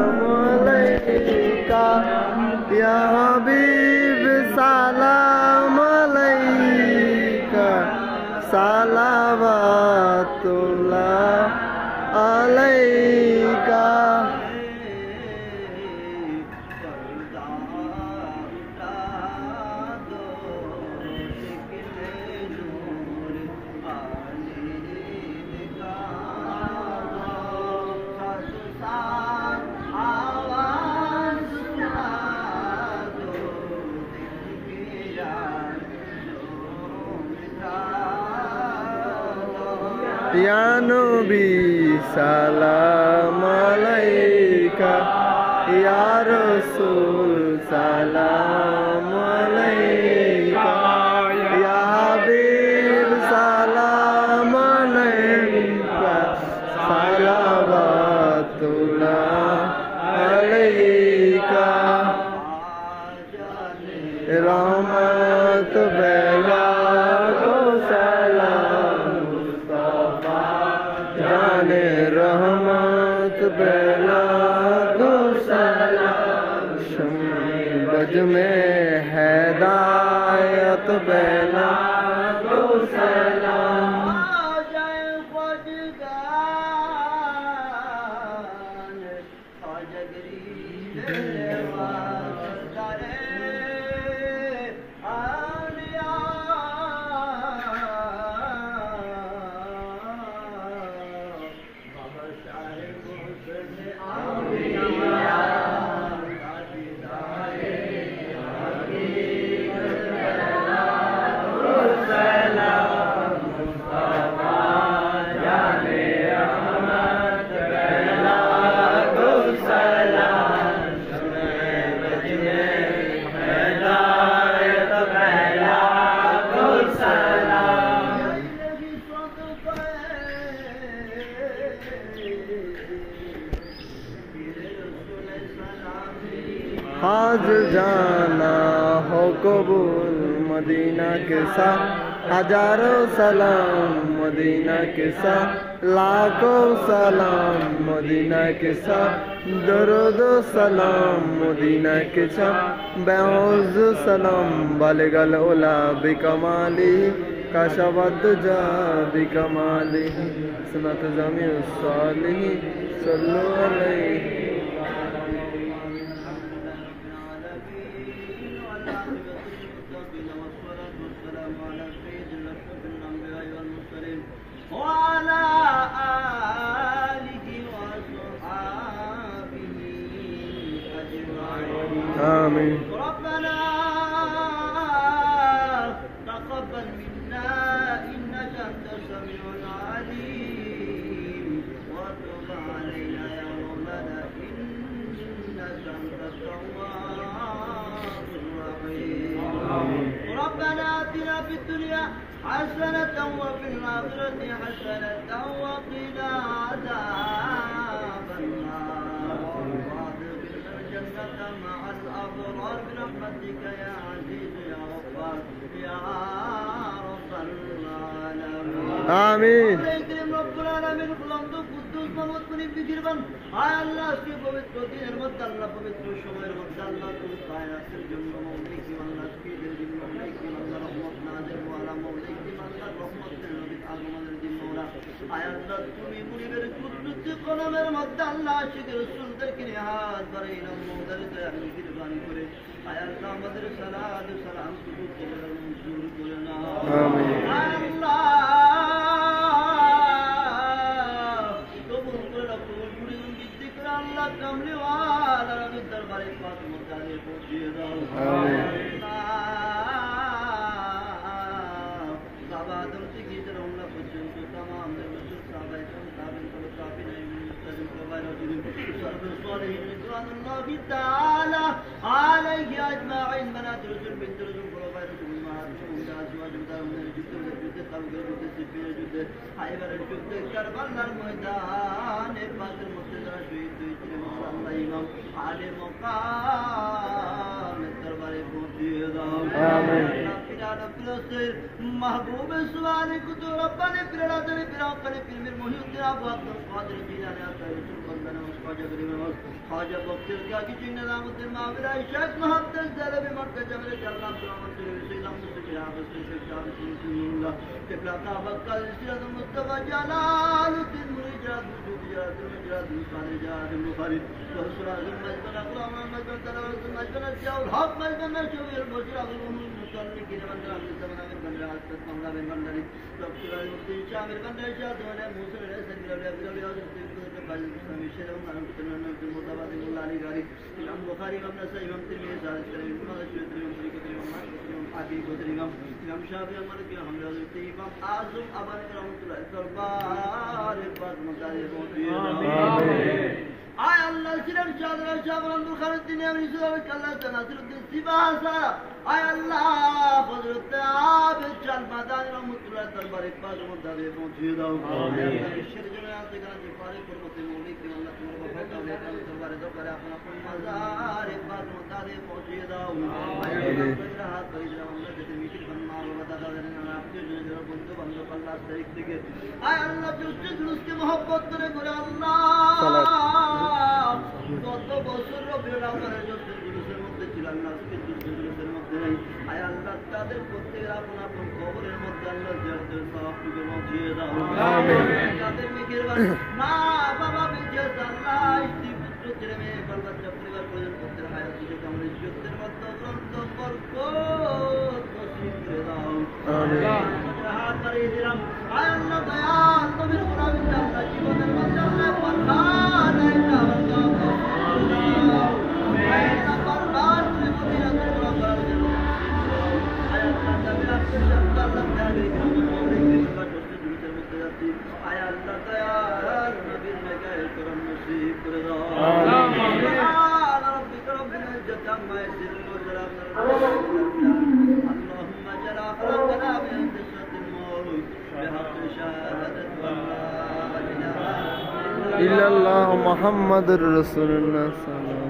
अलैका या हबीब सलाम अलैका सलावतुल्लाह अलैका। या नबी सलाम अलैका या रसूल सलाम अलैका या हबीब सलाम अलैका सलावतुल्लाह अलैका। रहमत बेला को सलाम मुस्तफा जाने रहमत बेला को सलाम बज में हिदायत बेला को सलाम। आज जाना हो कबूल मदीना के साथ हजारों सलाम मदीना के साथ लाखों सलाम मदीना के साथ दरूद सलाम मदीना के साथ बेऔज सलाम बलगल उला बिकमाली कशवत जा बिकमाली सुनत जमी सालिही सल्लु अलैहि। آمين. ربنا تقبل منا إنك أنت السميع العليم وتب علينا يا مولانا إنك أنت التواب الرحيم. ربنا آتنا في الدنيا حسنة وفي الآخرة حسنة وقنا عذاب النار وادخلنا الجنة مع الأبرار برحمتك يا عزيز يا غفار يا رب العالمين. آمين. اكرم رب العالمين خلقت قدوس محمد كريم بجربان آয় আল্লাহ আজকে পবিত্র দিনের মধ্যে আল্লাহ পবিত্র সময়ের মধ্যে আল্লাহ তুমি কায়নাতের জন্য মৌলিক আল্লাহ স্পিদের জন্য মৌলিক আল্লাহ রহমত নাযিল ওয়ালা মৌলিক আল্লাহ রহমতের নবী আগমনের দিন মওলা আয় আল্লাহ তুমি মুনিবের কুদরতি কলমের মধ্যে আল্লাহ আশিকের রাসূলদেরকে নিয়ে হাত বাড়াইলাম মওলাকে আপনি কুরবানি করে আয় আল্লাহ আমাদের সালাত সালাম কবুল করে মঞ্জুর করে নাও। আমিন। আয় আল্লাহ Allah kamli wala rabbi darbare paak mutane pਹੁੰਚੇ ਰਹੋ। ਆਮੀਨ। बाबा आदम से की तरह उम्र पर्यंत तमाम रसूल साहबा इकराम ताबिन को ताबिन मुस्तकिम प्रवाह रसूल सर्व सालिहीन रिज़वानुल्लाह ताला अलैहि अजमाइन बनात रसूल बिन रसूल प्रवाह रसूल मासूम दासवा जुदा में जुदा जुदा तलगर जुदा सिफिर जुदा हायबर जुदा करबलार मैदान पाक मुस्तदा शहीद हुए मुसल्ला इमाम आले मकाम दरबारे पहुंचे जाओ। आमीन। महबूब सुवाने को तो रब्बा ने फिर राजा ने फिर आपने फिर मेरे मोहिउद्दीन अबू अब्दुल कादिर जिलानी आता है ख्वाजा गरीब नवाज ख्वाजा बख्तियार क्या की जिन्ना नामुद्दीन माविला शेख मोहम्मद ज़लबी मक्का जबल करम सलामत सलाम मुस्तकिया मुस्तकिया शाम सुन्नुल्लाह किबला का बक्कल सिरत मुस्तफा जलालुद्दीन मुरीजात मुजरात मुजरात मुखारी जात मुखारी रसूल मजबना गुलाम मजबन तलावत मजबना जाउल हक मजबना शोयल बशरा गुलुम मुसल्ली की बंदरा मुसलमान में बंदरा हजरत मौला बिन बंदरी रसूल मुफ्ती शामिल बंदर शाह दोने मूसा रे सगीरा रे बिलाल बाजी हमेशा हम अनंतनन मुताबाद मुल्लाली गारी इमाम बुखारी इमाम नसाई इमाम तिरमिजी सारिस करीम इमाम शुद्री इमाम करीम इमाम आदि गोदरी इमाम शाफी अमर के हम हजरत इमाम आजम अबानी रहमतुल्लाह दरबार पाक मदारी आमीन आय अल्लाह सिरन चादर शाबरन बुखारी दिन अमरी सुबह अल्लाह तनासरुद्दीन सिबासा आय अल्लाह हजरत आब चल मदानी रहमतुल्लाह दरबार पाक मदारी पहुंचे दो आमीन शर जना से करा जी पारे पर्वत मौली के अल्लाह तुम्हारा बफा ले दरबार दरबार अपना अपन मजार पाक मदारी पहुंचे दो आमीन राहत परिजन अल्लाह जते मीठी बनना बता देना आपके जो बंदो बंदो अल्लाह तरीक दिखे आय अल्लाह जो उसके मोहब्बत करे बोले अल्लाह কত বছর রবিউল আউয়ালের যত জুলুসের মধ্যে ছিল আল্লাহ আজকে জুলুসের মধ্যে নাই আয় আল্লাহ তাদের প্রত্যেকের আপন আপন কবরের মধ্যে আল্লাহ জিয়ারতের সওয়াবটুকু পৌঁছিয়ে দাও আমিন তাদের মেহেরবান মা বাবা বেঁচে আল্লাহ স্ত্রী পুত্র ছেলে মেয়ে বাল বাচ্চা পরিবার পরিজন পুত্রের হায়াত সুযোগ আমরা ইজ্জতের মধ্যে গ্রন্থ বরকত নসিব করে দাও আমিন হাত বাড়িয়ে দিলাম আয় আল্লাহ দয়া নবীর গোলামি আল্লাহ জীবনের মধ্যে আল্লাহ বরকত इल्लल्लाहु मुहम्मदुर रसूलुल्लाह।